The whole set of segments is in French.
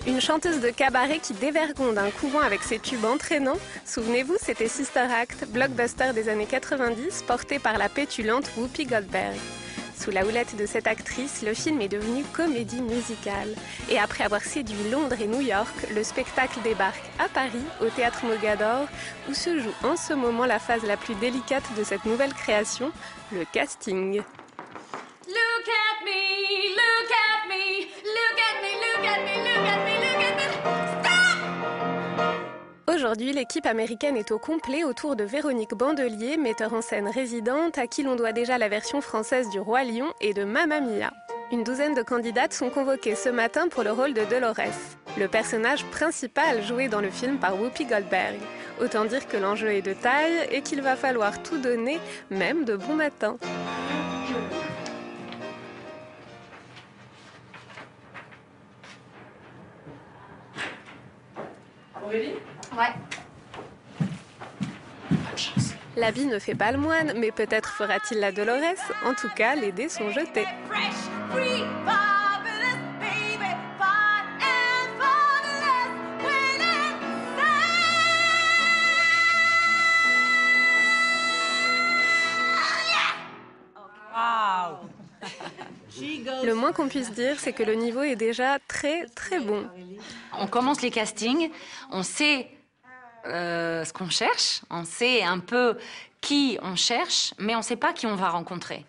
Une chanteuse de cabaret qui dévergonde un couvent avec ses tubes entraînants. Souvenez-vous, c'était Sister Act, blockbuster des années 90, porté par la pétulante Whoopi Goldberg. Sous la houlette de cette actrice, le film est devenu comédie musicale. Et après avoir séduit Londres et New York, le spectacle débarque à Paris, au Théâtre Mogador, où se joue en ce moment la phase la plus délicate de cette nouvelle création, le casting. Look at me, look at me, look at me, look at me, look at me, look at me. Stop! Aujourd'hui, l'équipe américaine est au complet autour de Véronique Bandelier, metteur en scène résidente, à qui l'on doit déjà la version française du Roi Lion et de Mamma Mia. Une douzaine de candidates sont convoquées ce matin pour le rôle de Dolores, le personnage principal joué dans le film par Whoopi Goldberg. Autant dire que l'enjeu est de taille et qu'il va falloir tout donner, même de bon matin. Ouais. L'habit ne fait pas le moine, mais peut-être fera-t-il la Dolores. En tout cas, les dés sont jetés. Fresh, free, fabulous, baby, fun and fabulous, when Le moins qu'on puisse dire, c'est que le niveau est déjà très très bon. On commence les castings, on sait ce qu'on cherche, on sait un peu qui on cherche, mais on ne sait pas qui on va rencontrer.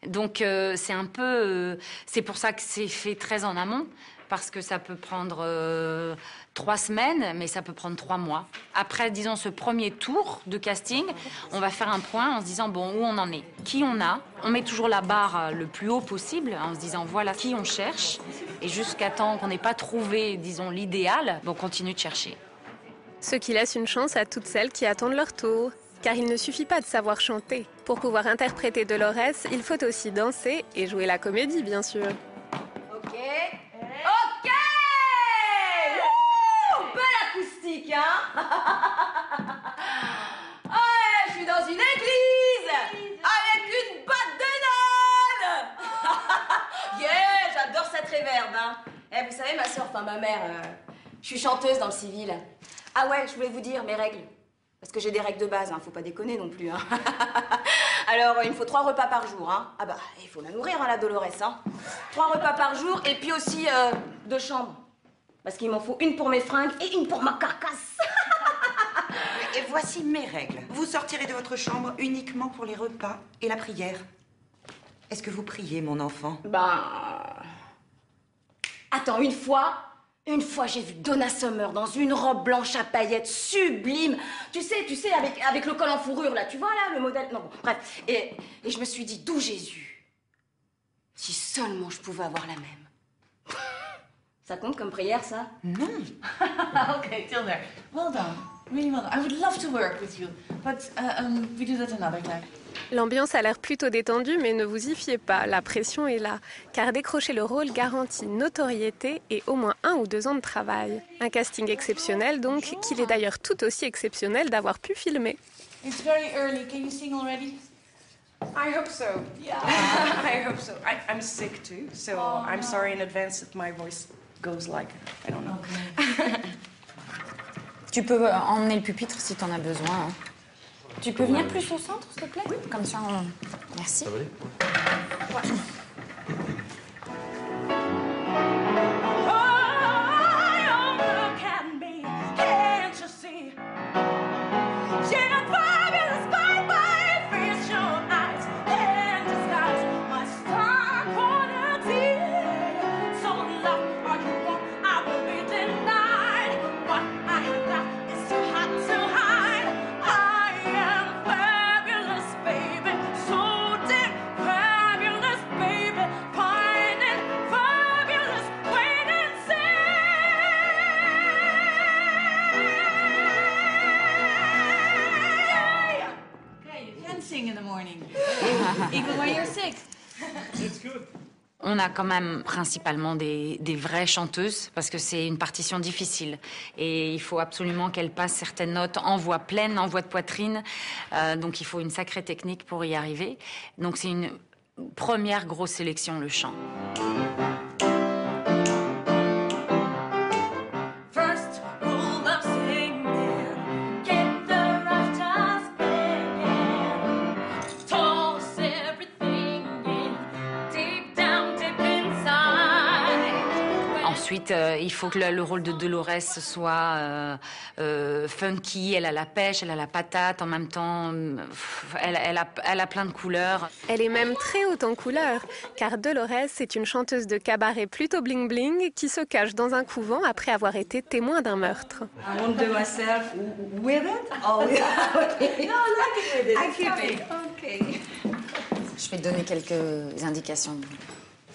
Donc c'est pour ça que c'est fait très en amont, parce que ça peut prendre 3 semaines, mais ça peut prendre 3 mois. Après, disons, ce premier tour de casting, on va faire un point en se disant, bon, où on en est, qui on a. On met toujours la barre le plus haut possible, en se disant, voilà qui on cherche. Et jusqu'à temps qu'on n'ait pas trouvé, disons, l'idéal, on continue de chercher. Ce qui laisse une chance à toutes celles qui attendent leur tour. Car il ne suffit pas de savoir chanter. Pour pouvoir interpréter Dolores, il faut aussi danser et jouer la comédie, bien sûr. Ok. Ok. Wouh, belle acoustique, hein. Ouais, je suis dans une église avec une botte de nonnes. Yeah, j'adore cette réverb, hein. Vous savez, ma soeur, enfin ma mère, je suis chanteuse dans le civil. Ah ouais, je voulais vous dire mes règles. Parce que j'ai des règles de base, hein, faut pas déconner non plus. Hein. Alors, il me faut 3 repas par jour. Hein. Ah bah, il faut la nourrir, hein, la Dolores. Hein. 3 repas par jour et puis aussi 2 chambres. Parce qu'il m'en faut une pour mes fringues et une pour ma carcasse. Et voici mes règles. Vous sortirez de votre chambre uniquement pour les repas et la prière. Est-ce que vous priez, mon enfant? Attends, une fois, j'ai vu Donna Summer dans une robe blanche à paillettes sublime. Tu sais, avec le col en fourrure, là. Tu vois, là, le modèle... Non, bon, bref. Et je me suis dit, d'où Jésus? Si seulement je pouvais avoir la même. Ça compte comme prière, ça? Non. Okay, till there. Well done. Really well done. I would love to work with you, but we do that another time. L'ambiance a l'air plutôt détendue, mais ne vous y fiez pas, la pression est là. Car décrocher le rôle garantit notoriété et au moins 1 ou 2 ans de travail. Un casting exceptionnel donc, qu'il est d'ailleurs tout aussi exceptionnel d'avoir pu filmer. It's very early. Can you sing already? I hope so. Yeah. I hope so. I'm sick too, so I'm sorry in advance if my voice goes like, I don't know. Okay. Tu peux emmener le pupitre si t'en as besoin. Hein. Tu peux venir plus au centre, s'il te plaît? Oui. Comme ça, on... Merci. Ça va aller? Ouais. On a quand même principalement des vraies chanteuses parce que c'est une partition difficile et il faut absolument qu'elles passent certaines notes en voix pleine, en voix de poitrine. Donc il faut une sacrée technique pour y arriver. Donc c'est une première grosse sélection, le chant. Ensuite, il faut que le rôle de Dolores soit funky. Elle a la pêche, elle a la patate. En même temps, elle a plein de couleurs. Elle est même très haute en couleurs, car Dolores est une chanteuse de cabaret plutôt bling-bling qui se cache dans un couvent après avoir été témoin d'un meurtre. I won't do myself with it? Oh, okay. No, not with it. I keep it. Okay. Je vais te donner quelques indications.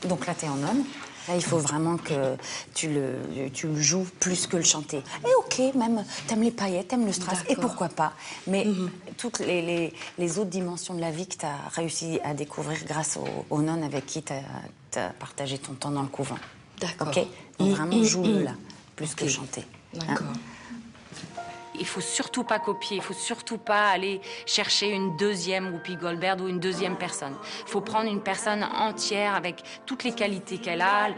Donc là, t'es en homme. Là, il faut vraiment que tu le joues plus que le chanter. Et ok, même, t'aimes les paillettes, t'aimes le strass, et pourquoi pas. Mais toutes les autres dimensions de la vie que t'as réussi à découvrir grâce aux nonnes avec qui t'as partagé ton temps dans le couvent. D'accord. Ok. Donc vraiment, joue-le là, plus que chanter. D'accord. Il faut surtout pas copier, il faut surtout pas aller chercher une deuxième Whoopi Goldberg ou une deuxième personne. Il faut prendre une personne entière avec toutes les qualités qu'elle a.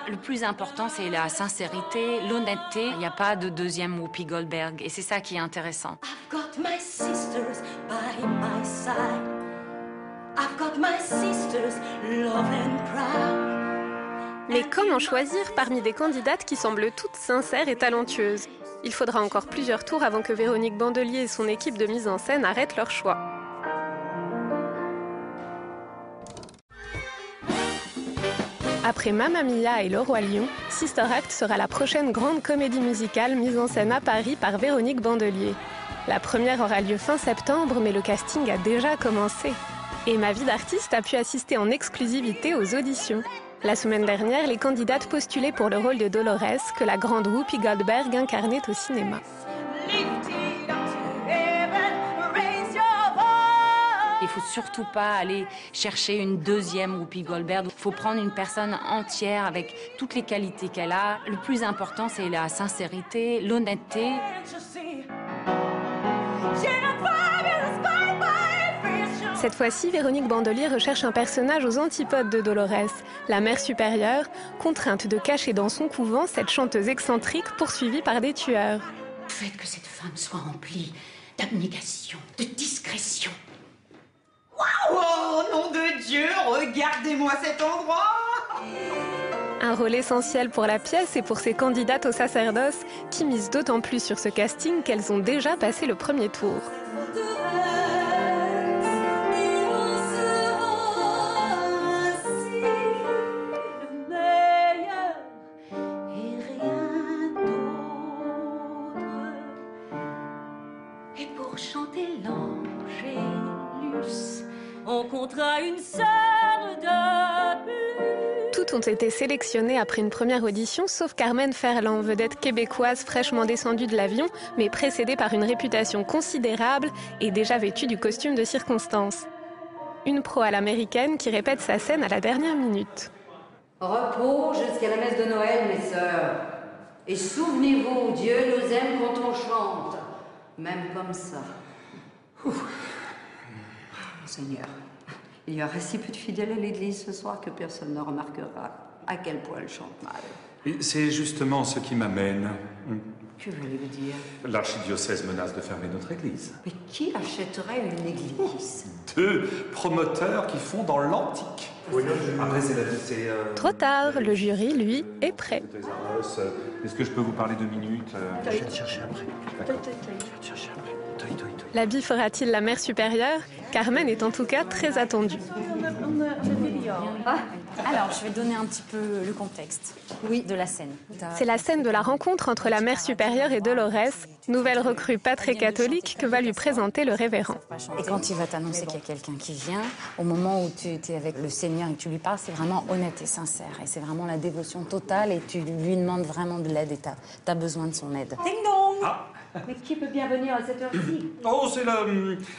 Le plus important, c'est la sincérité, l'honnêteté. Il n'y a pas de deuxième Whoopi Goldberg et c'est ça qui est intéressant. I've got my sisters by my side. I've got my sisters love and proud. Mais comment choisir parmi des candidates qui semblent toutes sincères et talentueuses ? Il faudra encore plusieurs tours avant que Véronique Bandelier et son équipe de mise en scène arrêtent leur choix. Après Mamma Mia et Le Roi Lion, Sister Act sera la prochaine grande comédie musicale mise en scène à Paris par Véronique Bandelier. La première aura lieu fin septembre, mais le casting a déjà commencé. Et Ma vie d'artiste a pu assister en exclusivité aux auditions. La semaine dernière, les candidates postulaient pour le rôle de Dolores, que la grande Whoopi Goldberg incarnait au cinéma. Il faut surtout pas aller chercher une deuxième Whoopi Goldberg. Il faut prendre une personne entière avec toutes les qualités qu'elle a. Le plus important, c'est la sincérité, l'honnêteté. Cette fois-ci, Véronique Bandelier recherche un personnage aux antipodes de Dolores, la mère supérieure, contrainte de cacher dans son couvent cette chanteuse excentrique poursuivie par des tueurs. Faites que cette femme soit remplie d'abnégation, de discrétion. Waouh, oh, nom de Dieu, regardez-moi cet endroit! Un rôle essentiel pour la pièce et pour ses candidates au sacerdoce, qui misent d'autant plus sur ce casting qu'elles ont déjà passé le premier tour. Une sœur de plus. Toutes ont été sélectionnées après une première audition, sauf Carmen Ferland, vedette québécoise fraîchement descendue de l'avion, mais précédée par une réputation considérable et déjà vêtue du costume de circonstance. Une pro à l'américaine qui répète sa scène à la dernière minute. Repos jusqu'à la messe de Noël, mes sœurs. Et souvenez-vous, Dieu nous aime quand on chante, même comme ça. Seigneur, il y aura si peu de fidèles à l'église ce soir que personne ne remarquera à quel point elle chante mal. Et c'est justement ce qui m'amène. Que voulez-vous dire? L'archidiocèse menace de fermer notre église. Mais qui achèterait une église? 2 promoteurs qui font dans l'antique. Après, c'est Trop tard, le jury, lui, est prêt. Est-ce que je peux vous parler 2 minutes? Je vais te chercher après. D'accord. Je vais te chercher après. L'habit fera-t-il la mère supérieure? Carmen est en tout cas très attendue. Alors, je vais donner un petit peu le contexte de la scène. C'est la scène de la rencontre entre la mère supérieure et Dolores, nouvelle recrue pas très catholique que va lui présenter le révérend. Et quand il va t'annoncer qu'il y a quelqu'un qui vient, au moment où tu es avec le Seigneur et que tu lui parles, c'est vraiment honnête et sincère. Et c'est vraiment la dévotion totale et tu lui demandes vraiment de l'aide et tu as besoin de son aide. Ding dong! Ah. Mais qui peut bien venir à cette heure-ci? Oh, c'est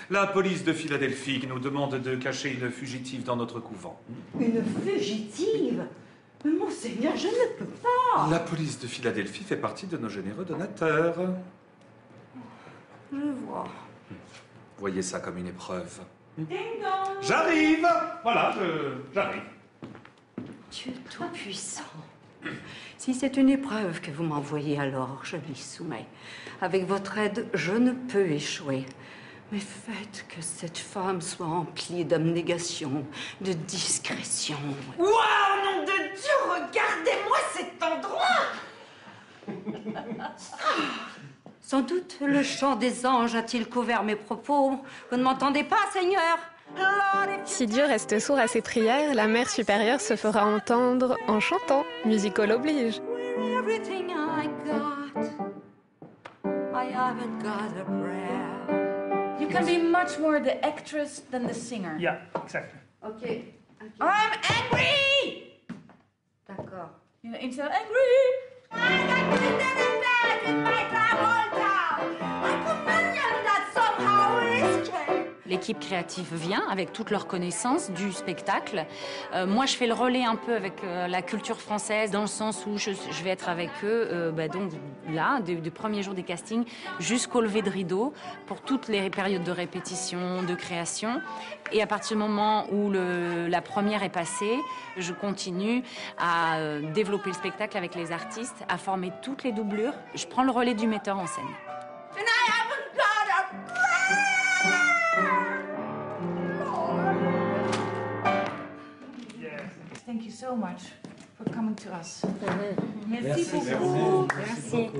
la police de Philadelphie qui nous demande de cacher une fugitive dans notre couvent. Une fugitive? Mais monseigneur, je ne peux pas! La police de Philadelphie fait partie de nos généreux donateurs. Je vois. Voyez ça comme une épreuve. Ding dong! J'arrive! Voilà, j'arrive. Dieu Tout-Puissant. Si c'est une épreuve que vous m'envoyez, alors je m'y soumets. Avec votre aide, je ne peux échouer. Mais faites que cette femme soit remplie d'abnégation, de discrétion. Waouh, nom de Dieu, regardez-moi cet endroit! Sans doute le chant des anges a-t-il couvert mes propos. Vous ne m'entendez pas, Seigneur? Si Dieu reste sourd à ses prières, la Mère supérieure se fera entendre en chantant, music hall oblige. Everything I got, I haven't got a prayer. You can be much more the actress than the singer. Yeah, exactly. Okay. I'm angry! D'accord. You know, instead of angry. L'équipe créative vient avec toutes leurs connaissances du spectacle. Moi, je fais le relais un peu avec la culture française, dans le sens où je vais être avec eux, donc là, du premier jour des castings jusqu'au lever de rideau, pour toutes les périodes de répétition, de création. Et à partir du moment où la première est passée, je continue à développer le spectacle avec les artistes, à former toutes les doublures. Je prends le relais du metteur en scène. Thank you so much for coming to us. Merci beaucoup.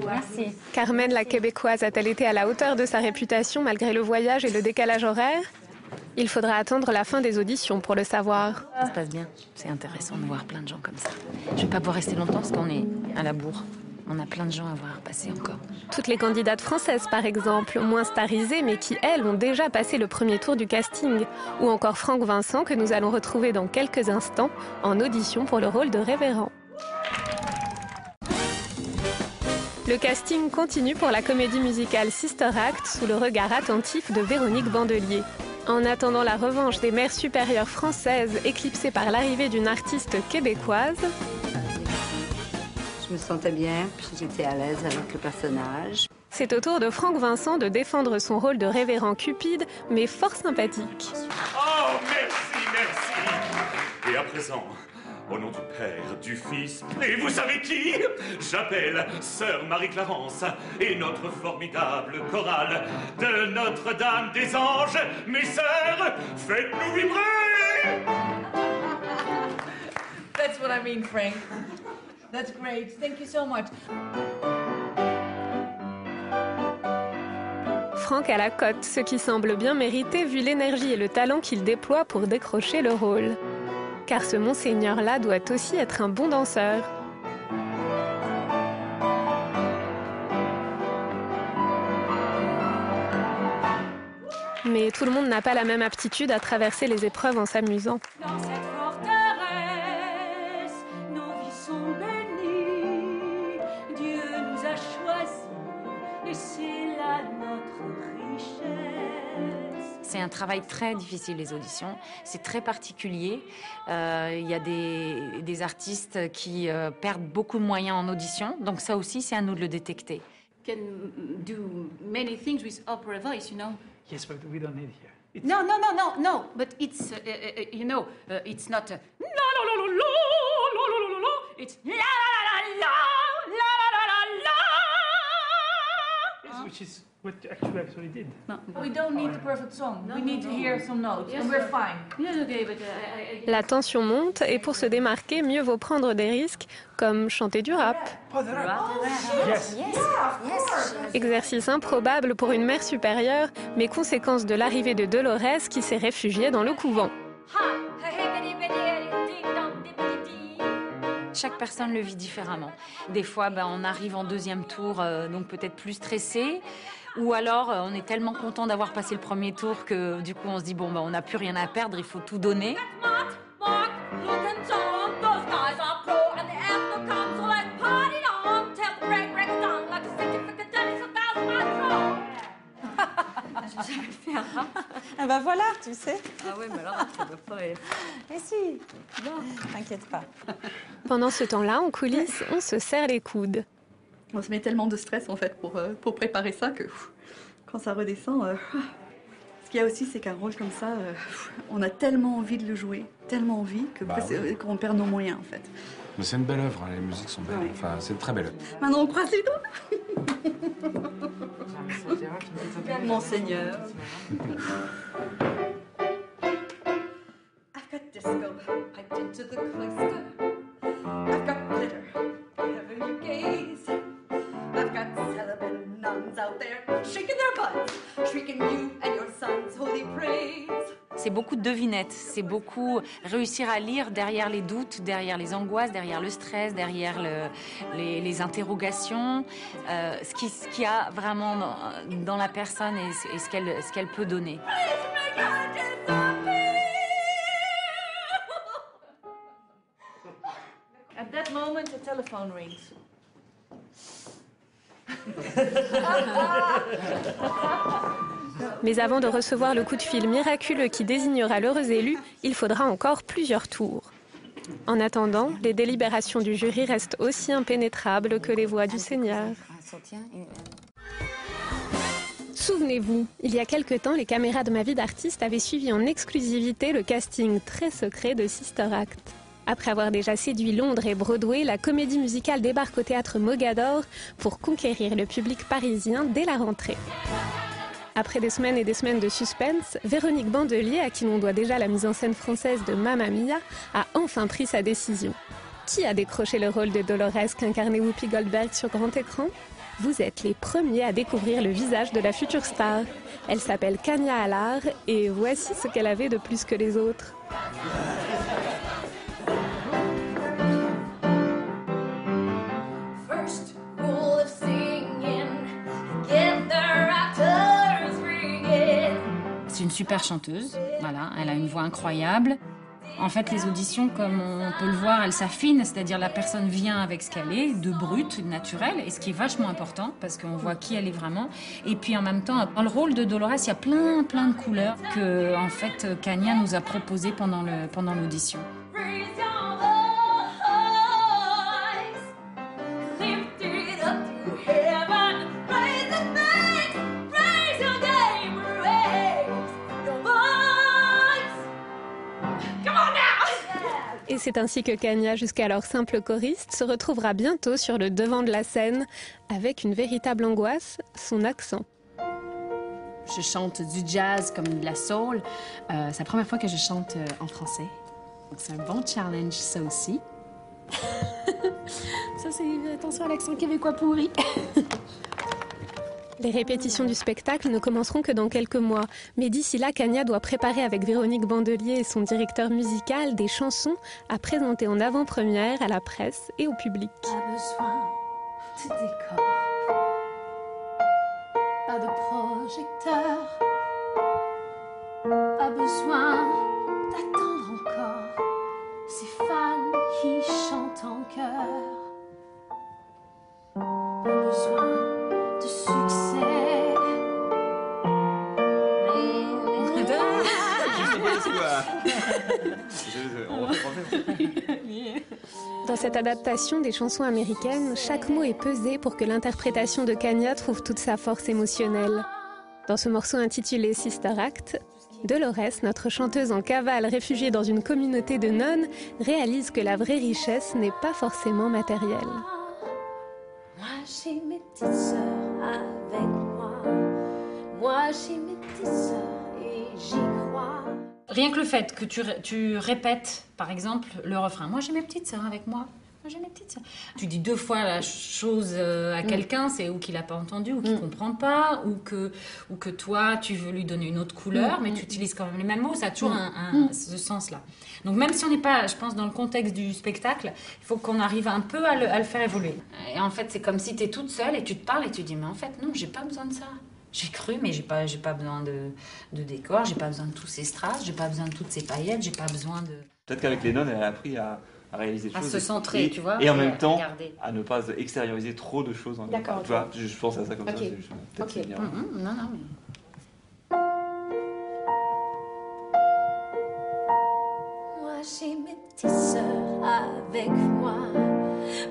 Merci. Carmen, la québécoise, a-t-elle été à la hauteur de sa réputation malgré le voyage et le décalage horaire? Il faudra attendre la fin des auditions pour le savoir. Ça se passe bien. C'est intéressant de voir plein de gens comme ça. Je vais pas pouvoir rester longtemps parce qu'on est à la bourre. On a plein de gens à voir passer encore. Toutes les candidates françaises, par exemple, moins starisées, mais qui, elles, ont déjà passé le premier tour du casting. Ou encore Franck Vincent, que nous allons retrouver dans quelques instants, en audition pour le rôle de révérend. Le casting continue pour la comédie musicale Sister Act, sous le regard attentif de Véronique Bandelier. En attendant la revanche des mères supérieures françaises, éclipsées par l'arrivée d'une artiste québécoise, Je me sentais bien, puis j'étais à l'aise avec le personnage. c'est au tour de Franck Vincent de défendre son rôle de révérend Cupide, mais fort sympathique. Oh, merci, merci. Et à présent, au nom du Père, du Fils, et vous savez qui? J'appelle Sœur Marie-Clarence et notre formidable chorale de Notre-Dame des Anges. Mes sœurs, faites-nous vibrer! That's what I mean, Frank. That's great. Thank you so much. Franck à la cote, ce qui semble bien mérité vu l'énergie et le talent qu'il déploie pour décrocher le rôle. Car ce monseigneur-là doit aussi être un bon danseur. Mais tout le monde n'a pas la même aptitude à traverser les épreuves en s'amusant. Dans cette forteresse, nos vies sont bénies. Dieu nous a choisis et c'est là notre richesse. C'est un travail très difficile, les auditions. C'est très particulier. Il y a des artistes qui perdent beaucoup de moyens en audition. Donc ça aussi, c'est à nous de le détecter. Can do many things with opera voice, you know. Yes, but we don't need here. No. But it's, you know, it's not la la la la la la la la la. It's la la la la la la la la la. Yes, which is what you actually did. No. We don't need the perfect song. No, we need to no. hear some notes, Yes, and we're sir. fine. Yes, okay, but La tension monte et pour se démarquer, mieux vaut prendre des risques, comme chanter du rap. Yes. Exercice improbable pour une mère supérieure, mais conséquence de l'arrivée de Dolores qui s'est réfugiée dans le couvent. Chaque personne le vit différemment. Des fois, on arrive en deuxième tour, donc peut-être plus stressé. Ou alors, on est tellement content d'avoir passé le premier tour que du coup, on se dit, on n'a plus rien à perdre, il faut tout donner. Je vais jamais fait un rap. Ah bah voilà, tu sais. Ah oui, mais alors, ça doit pas être... Mais si, bon, t'inquiète pas. Pendant ce temps-là, en coulisses, on se serre les coudes. On se met tellement de stress en fait pour préparer ça que quand ça redescend, ce qu'il y a aussi c'est qu'un rôle comme ça, on a tellement envie de le jouer, tellement envie que qu'on perd nos moyens en fait. Mais c'est une belle œuvre, hein, les musiques sont belles. Ouais. Enfin, c'est une très belle œuvre. Maintenant on croise les doigts. Monseigneur. I've got disco piped into the cloister. I've got glitter, heaven you gaze. I've got shrieking you and your son's holy praise. C'est beaucoup de devinettes, c'est beaucoup réussir à lire derrière les doutes, derrière les angoisses, derrière le stress, derrière les interrogations, ce qu'il y a vraiment dans la personne et ce qu'elle peut donner. At that moment, the telephone rings. Mais avant de recevoir le coup de fil miraculeux qui désignera l'heureux élu, il faudra encore plusieurs tours. En attendant, les délibérations du jury restent aussi impénétrables que les voix du Seigneur. Souvenez-vous, il y a quelque temps, les caméras de Ma vie d'artiste avaient suivi en exclusivité le casting très secret de Sister Act. Après avoir déjà séduit Londres et Broadway, la comédie musicale débarque au théâtre Mogador pour conquérir le public parisien dès la rentrée. Après des semaines et des semaines de suspense, Véronique Bandelier, à qui l'on doit déjà la mise en scène française de Mamma Mia, a enfin pris sa décision. Qui a décroché le rôle de Dolores qu'incarnait Whoopi Goldberg sur grand écran ? Vous êtes les premiers à découvrir le visage de la future star. Elle s'appelle Kanya Allar et voici ce qu'elle avait de plus que les autres. C'est une super chanteuse, voilà, elle a une voix incroyable. En fait, les auditions, comme on peut le voir, elles s'affinent, c'est-à-dire la personne vient avec ce qu'elle est, de brut, naturel, et ce qui est vachement important, parce qu'on voit qui elle est vraiment. Et puis en même temps, dans le rôle de Dolores, il y a plein de couleurs que, en fait, Kanya nous a proposées pendant l'audition. Et c'est ainsi que Kanya, jusqu'alors simple choriste, se retrouvera bientôt sur le devant de la scène avec une véritable angoisse, son accent. Je chante du jazz comme de la soul. C'est la première fois que je chante en français. Donc c'est un bon challenge, ça aussi. Ça, c'est attention à l'accent québécois pourri. Les répétitions du spectacle ne commenceront que dans quelques mois. Mais d'ici là, Kanya doit préparer avec Véronique Bandelier et son directeur musical des chansons à présenter en avant-première à la presse et au public. Pas besoin de décor, pas de projecteur, pas besoin d'attendre encore ces fans qui chantent en chœur. Pas besoin de succès. Dans cette adaptation des chansons américaines, chaque mot est pesé pour que l'interprétation de Kanya trouve toute sa force émotionnelle. Dans ce morceau intitulé Sister Act, Dolores, notre chanteuse en cavale réfugiée dans une communauté de nonnes, réalise que la vraie richesse n'est pas forcément matérielle. Moi j'ai mes petites sœurs avec moi. Moi j'ai mes petites sœurs et j'y crois. Rien que le fait que tu répètes, par exemple, le refrain. Moi, j'ai mes petites sœurs avec moi. Moi, j'ai mes petites sœurs. Tu dis 2 fois la chose à quelqu'un, c'est ou qu'il n'a pas entendu, ou qu'il ne comprend pas, ou que toi, tu veux lui donner une autre couleur, mais tu utilises quand même les mêmes mots. Ça a toujours ce sens-là. Donc, même si on n'est pas, je pense, dans le contexte du spectacle, il faut qu'on arrive un peu à le faire évoluer. Et en fait, c'est comme si tu es toute seule et tu te parles et tu dis, mais en fait, non, j'ai pas besoin de ça. J'ai cru, mais j'ai pas besoin de décor, j'ai pas besoin de tous ces strass, j'ai pas besoin de toutes ces paillettes, j'ai pas besoin de... Peut-être qu'avec les nonnes, elle a appris à réaliser des choses. À se centrer, tu vois. Et en même temps, regarder. à ne pas extérioriser trop de choses. D'accord. Tu vois, je pense à ça comme ça. Peut-être c'est bien. Non, mais... Moi j'ai mes petites sœurs avec moi.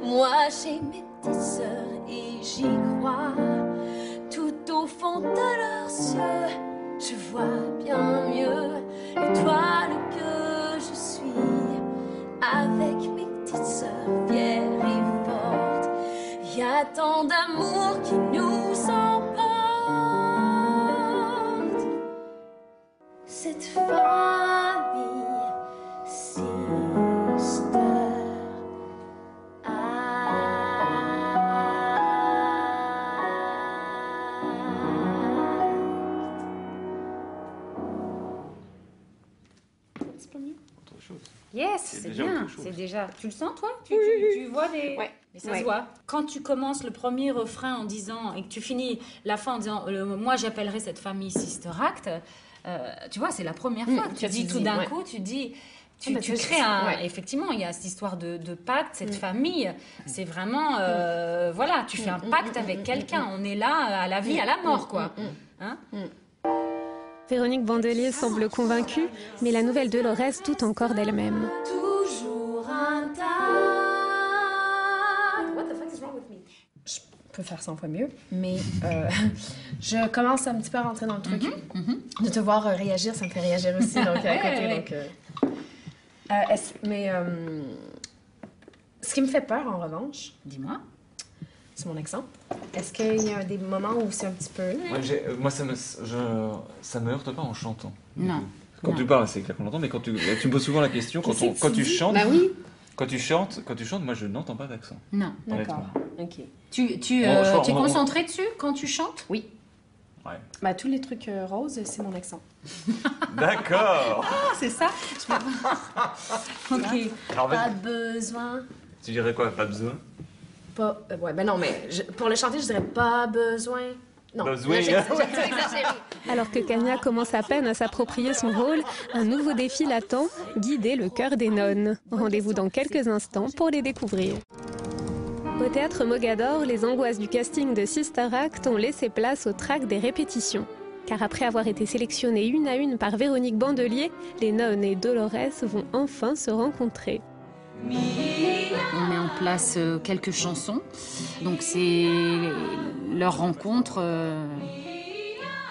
Moi j'ai mes petites sœurs et j'y crois. Tout au fond de leurs yeux, je vois bien mieux l'étoile que je suis. Avec mes petites sœurs fières et fortes, il y a tant d'amour qui nous emporte. Cette famille, sister. Yes, c'est bien. C'est déjà. Tu le sens, toi? Tu vois des. Ouais. Mais ça se voit. Quand tu commences le premier refrain en disant et que tu finis la fin en disant moi j'appellerai cette famille Sister Act, tu vois, c'est la première fois que tu dis tout d'un coup, tu dis. Tu crées un... Ouais. Effectivement, il y a cette histoire de pacte, cette famille. C'est vraiment... voilà, tu fais un pacte avec quelqu'un. On est là à la vie, à la mort, quoi. Hein? Véronique Bandelier semble convaincue, mais la nouvelle Dolores doute encore d'elle-même. Toujours intact. What the fuck is wrong with me? Je peux faire 100 fois mieux, mais je commence un petit peu à rentrer dans le truc. De te voir réagir, ça me fait réagir aussi, donc à côté, donc... mais ce qui me fait peur, en revanche, dis-moi, c'est mon accent. Est-ce qu'il y a des moments où c'est un petit peu... Moi, ça me heurte pas en chantant. Non. Quand tu parles, c'est clair qu'on l'entend, mais quand tu me poses souvent la question, quand tu chantes... Bah oui. Quand tu chantes, moi, je n'entends pas d'accent. Non. D'accord. Ok. Tu es concentré dessus quand tu chantes? Oui. Ouais. Bah, tous les trucs roses, c'est mon accent. D'accord. Ah, c'est ça? Ok. Alors, pas besoin. Tu dirais quoi? Pas besoin? Pas... ouais, ben non, mais pour le chanter, je dirais pas besoin. Non. Besoin. Alors que Kania commence à peine à s'approprier son rôle, un nouveau défi l'attend, guider le cœur des nonnes. Rendez-vous dans quelques instants pour les découvrir. Au théâtre Mogador, les angoisses du casting de Sister Act ont laissé place au trac des répétitions. Car après avoir été sélectionnées une à une par Véronique Bandelier, les nonnes et Dolores vont enfin se rencontrer. On met en place quelques chansons, donc c'est leur rencontre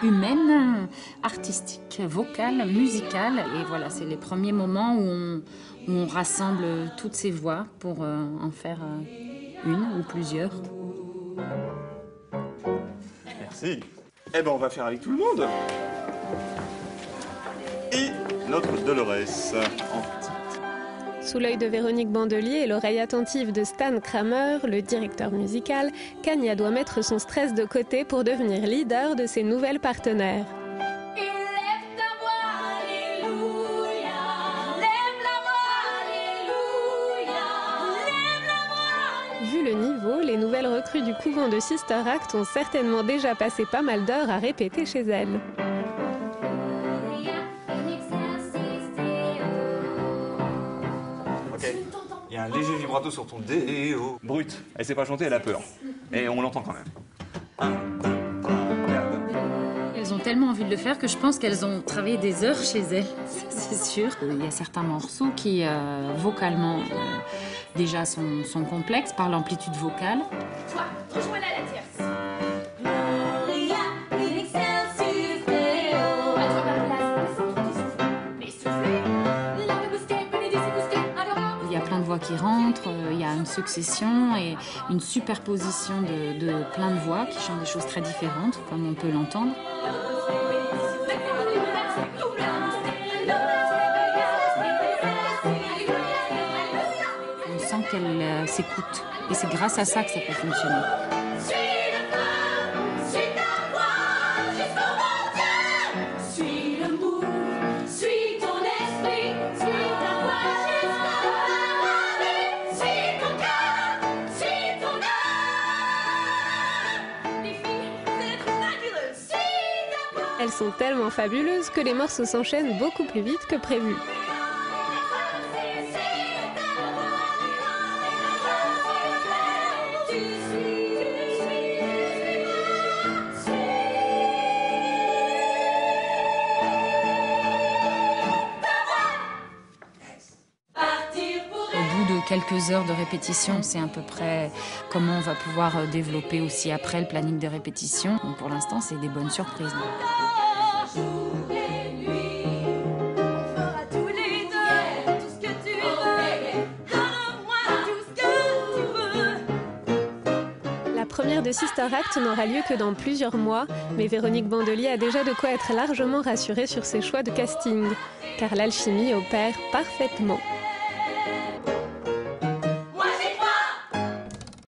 humaine, artistique, vocale, musicale, et voilà, c'est les premiers moments où on rassemble toutes ces voix pour en faire une ou plusieurs. Merci. Eh ben, on va faire avec tout le monde. Et notre Dolores en petite. Sous l'œil de Véronique Bandelier et l'oreille attentive de Stan Kramer, le directeur musical, Kania doit mettre son stress de côté pour devenir leader de ses nouvelles partenaires. Vu le niveau, les nouvelles recrues du couvent de Sister Act ont certainement déjà passé pas mal d'heures à répéter chez elles. Il y a un léger vibrato sur ton déo. Brut. Elle sait pas chanter, elle a peur. Et on l'entend quand même. Elles ont tellement envie de le faire que je pense qu'elles ont travaillé des heures chez elles, c'est sûr. Il y a certains morceaux qui, vocalement, déjà sont complexes par l'amplitude vocale. Toi, rejoins-la la tierce. Qui rentrent, il y a une succession et une superposition de plein de voix qui chantent des choses très différentes, comme on peut l'entendre. On sent qu'elles s'écoutent et c'est grâce à ça que ça peut fonctionner. Elles sont tellement fabuleuses que les morceaux s'enchaînent beaucoup plus vite que prévu. Au bout de quelques heures de répétition, c'est à peu près comment on va pouvoir développer aussi après le planning de répétition. Donc pour l'instant, c'est des bonnes surprises. La première de Sister Act n'aura lieu que dans plusieurs mois, mais Véronique Bandelier a déjà de quoi être largement rassurée sur ses choix de casting, car l'alchimie opère parfaitement.